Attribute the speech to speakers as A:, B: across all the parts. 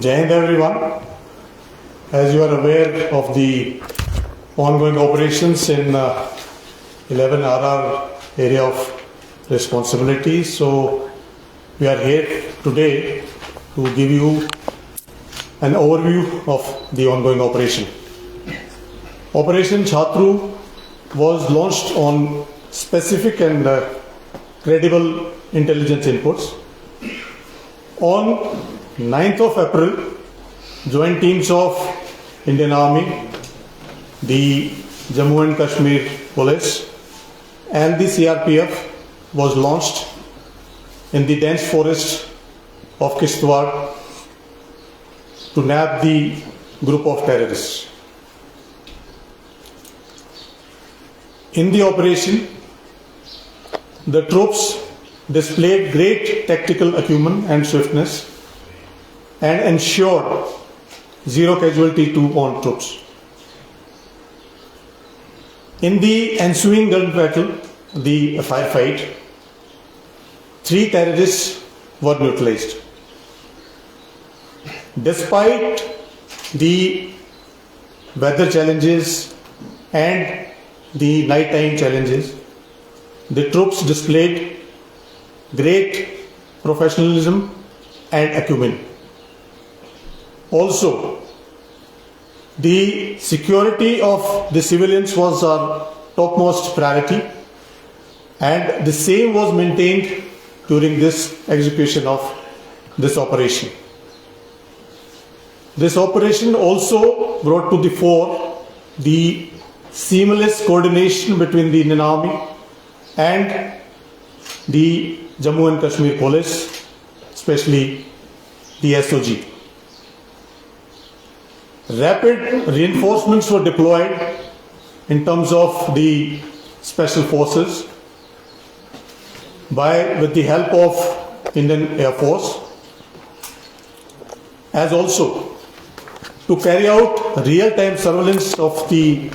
A: Jai Hind everyone. As you are aware of the ongoing operations in 11 RR area of responsibility, so we are here today to give you an overview of the ongoing operation. Operation Chatru was launched on specific and credible intelligence inputs. On 9th of April, joint teams of Indian Army, the Jammu and Kashmir Police and the CRPF was launched in the dense forest of Kishtwar to nab the group of terrorists. In the operation, the troops displayed great tactical acumen and swiftness and ensured zero casualty to on troops. In the ensuing gun battle, the firefight, 3 terrorists were neutralized. Despite the weather challenges and the nighttime challenges, the troops displayed great professionalism and acumen. Also, the security of the civilians was our topmost priority, and the same was maintained during this execution of this operation. This operation also brought to the fore the seamless coordination between the Indian Army and the Jammu and Kashmir Police, especially the SOG. Rapid reinforcements were deployed in terms of the special forces with the help of Indian Air Force, as also to carry out real-time surveillance of the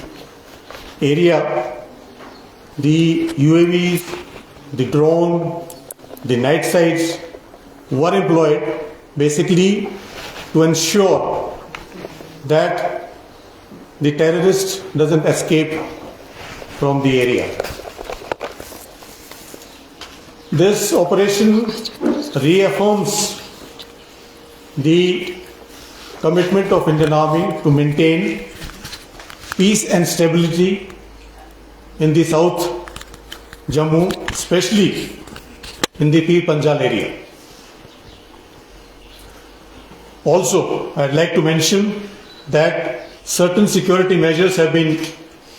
A: area. The UAVs, the drone, the night sights were employed basically to ensure that the terrorist doesn't escape from the area. This operation reaffirms the commitment of Indian Army to maintain peace and stability in the South Jammu, especially in the Pir Panjal area. Also, I'd like to mention that certain security measures have been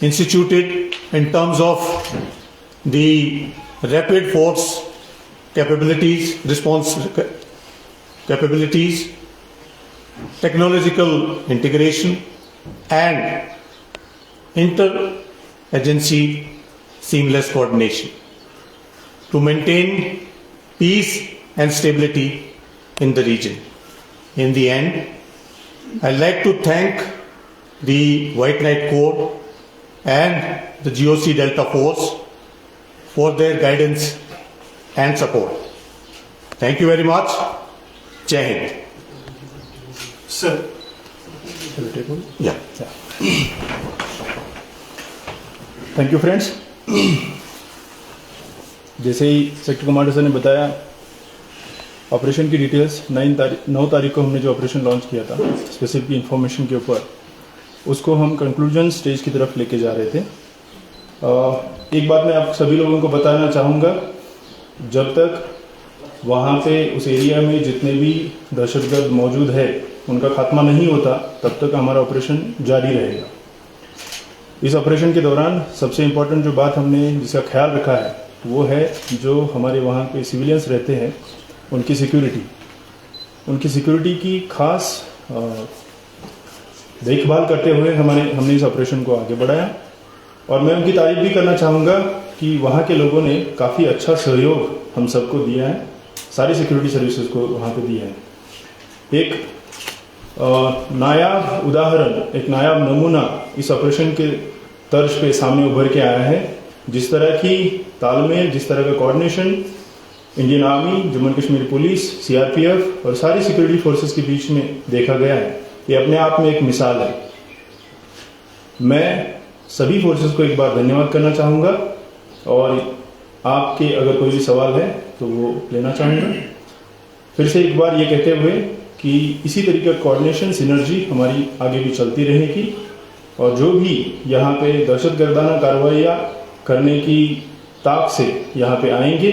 A: instituted in terms of the rapid force capabilities, response capabilities, technological integration, and inter-agency seamless coordination to maintain peace and stability in the region. In the end, I'd like to thank the White Knight Corps and the GOC Delta Force for their guidance and support. Thank you very much. Jai Hind.
B: Sir.
A: Yeah.
B: Thank you friends. जैसे ही sector commander sir ने बताया, operation की details 9 तारीख को हमने जो operation launch किया था स्पेसिफिक इंफॉर्मेशन के ऊपर, उसको हम कंक्लूजन स्टेज की तरफ लेके जा रहे थे। एक बात मैं आप सभी लोगों को बताना चाहूँगा, जब तक वहाँ पे उस एरिया में जितने भी दहशतगर्द मौजूद है उनका खात्मा नहीं होता तब तक हमारा ऑपरेशन जारी रहेगा। इस ऑपरेशन के दौरान सबसे इम्पोर्टेंट जो बात हमने जिसका ख्याल रखा है वो है जो हमारे वहाँ पे सिविलियंस रहते हैं उनकी सिक्योरिटी की खास देखभाल करते हुए हमने इस ऑपरेशन को आगे बढ़ाया। और मैं उनकी तारीफ भी करना चाहूँगा कि वहाँ के लोगों ने काफ़ी अच्छा सहयोग हम सबको दिया है, सारी सिक्योरिटी सर्विसेज को वहाँ पे दिया है। एक नायाब उदाहरण, एक नायाब नमूना इस ऑपरेशन के तर्ज पे सामने उभर के आया है। जिस तरह की तालमेल, जिस तरह का coordination Indian army, Jammu and Kashmir police, CRPF और सारी सिक्योरिटी फोर्सेस के बीच में देखा गया है, ये अपने आप में एक मिसाल है। मैं सभी फोर्सेस को एक बार धन्यवाद करना चाहूँगा और आपके अगर कोई भी सवाल है तो वो लेना चाहूँगा। फिर से एक बार ये कहते हुए कि इसी तरीके का कोऑर्डिनेशन, सिनर्जी हमारी आगे भी चलती रहेगी और जो भी यहाँ पे दहशतगर्दाना कार्रवाइयाँ करने की ताक से यहाँ पे आएंगे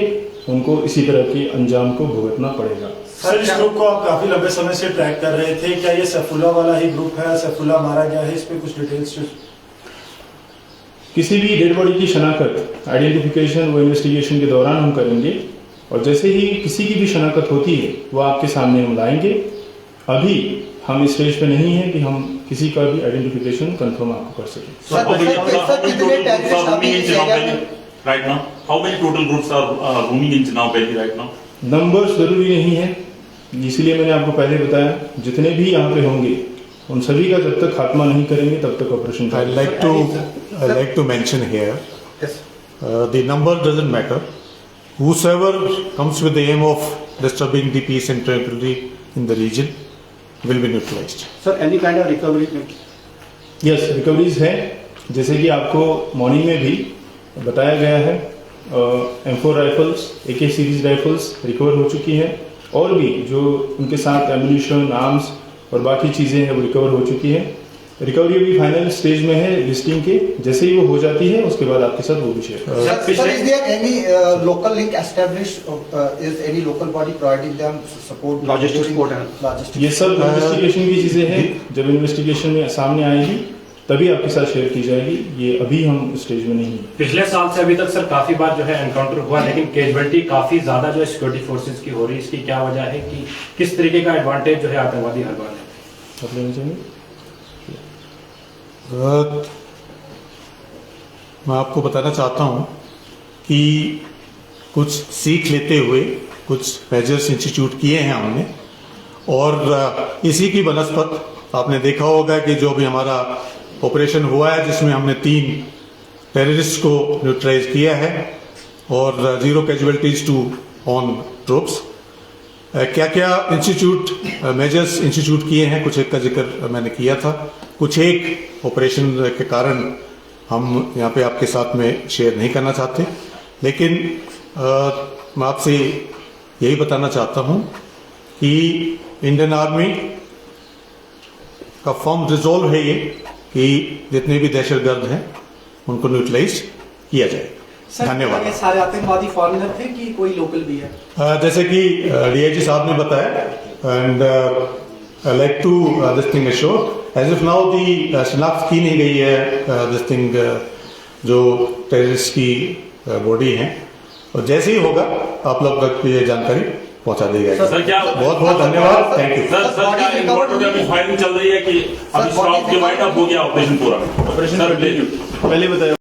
B: उनको इसी तरह के अंजाम को भुगतना पड़ेगा।
C: सर, इस ग्रुप को आप काफी लंबे समय से ट्रैक कर रहे थे, क्या ये सैफुल्ला वाला ही ग्रुप है? सैफुल्ला मारा गया है, इस पे कुछ डिटेल्स?
B: किसी भी डेड बॉडी की शनाख्त, आइडेंटिफिकेशन व इन्वेस्टिगेशन के दौरान हम करेंगे और जैसे ही किसी की भी शनाख्त होती है वो आपके सामने हम लाएंगे। अभी हम इस स्टेज पे नहीं है कि हम किसी का भी आइडेंटिफिकेशन कंफर्म आपको कर सकें।
D: Right now, how many total groups are roaming in Chenab Valley right now?
B: Numbers जरूरी नहीं है, इसलिए मैंने आपको पहले बताया जितने भी यहाँ पे होंगे उन सभी का जब तक खात्मा नहीं करेंगे तब तक operation.
A: I'd like to mention here, the number doesn't matter. Whosoever comes with the aim of disturbing the peace and tranquility in the region will be neutralized.
E: Sir, any kind of recovery?
B: Yes, recoveries है, जैसे कि आपको morning में भी बताया गया है। M4 rifles, AK series rifles recover हो चुकी हैं और भी जो उनके साथ एम्यूनिशन, आर्म्स और बाकी चीज़ें हैं वो रिकवर हो चुकी हैं। रिकवरी अभी फाइनल स्टेज में है लिस्टिंग के, जैसे ही वो हो जाती है उसके बाद आपके साथ वो भी share.
E: Sir, is there any local link established? Is any local body providing them support?
F: Logistics support है।
E: Logistics.
B: ये सब इन्वेस्टिगेशन की चीज़ें हैं, जब इन्वेस्टिगेशन में सामने आएगी तभी आपके साथ शेयर की जाएगी। ये अभी हम स्टेज में नहीं हैं।
F: पिछले साल से अभी तक सर काफी बार जो है एनकाउंटर हुआ, लेकिन कैजुअलिटी काफी ज्यादा जो है सिक्योरिटी फोर्सेज की हो रही है। इसकी क्या वजह है कि किस तरीके का एडवांटेज जो है आतंकवादी हर बार है?
B: आप लेना चाहेंगे?
A: मैं आपको बताना चाहता हूँ कि कुछ सीख लेते हुए कुछ मेजर्स इंस्टीट्यूट किए हैं हमने और इसी की बनस्पत आपने देखा होगा कि जो भी हमारा ऑपरेशन हुआ है जिसमें हमने 3 टेररिस्ट को न्यूट्रलाइज किया है और 0 कैजुअलिटीज टू ऑन ट्रूप्स। क्या क्या इंस्टीट्यूट मेजर्स इंस्टीट्यूट किए हैं, कुछ एक का जिक्र मैंने किया था। कुछ एक ऑपरेशन के कारण हम यहाँ पे आपके साथ में शेयर नहीं करना चाहते, लेकिन मैं आपसे यही बताना चाहता हूँ कि इंडियन आर्मी का फर्म रिजॉल्व है ये कि जितने भी दहशतगर्द हैं उनको न्यूट्रलाइज किया जाए। धन्यवाद।
G: ये सारे आतंकवादी फॉरेनर थे कि कोई लोकल भी है?
A: जैसे कि डीआईजी साहब ने बताया and I like to this thing assure as if now the शिनाख्त की नहीं गई है दिस थिंग जो टेररिस्ट की बॉडी है, और जैसे ही होगा आप लोग तक ये जानकारी पहुंचा दी जाएगी।
D: सर क्या
A: बहुत बहुत धन्यवाद, थैंक यू।
D: सर क्या इन्वर्टर में अभी फायरिंग चल रही है कि अभी स्टॉप के वाइंड अप हो गया ऑपरेशन पूरा?
B: ऑपरेशन पहले बताया।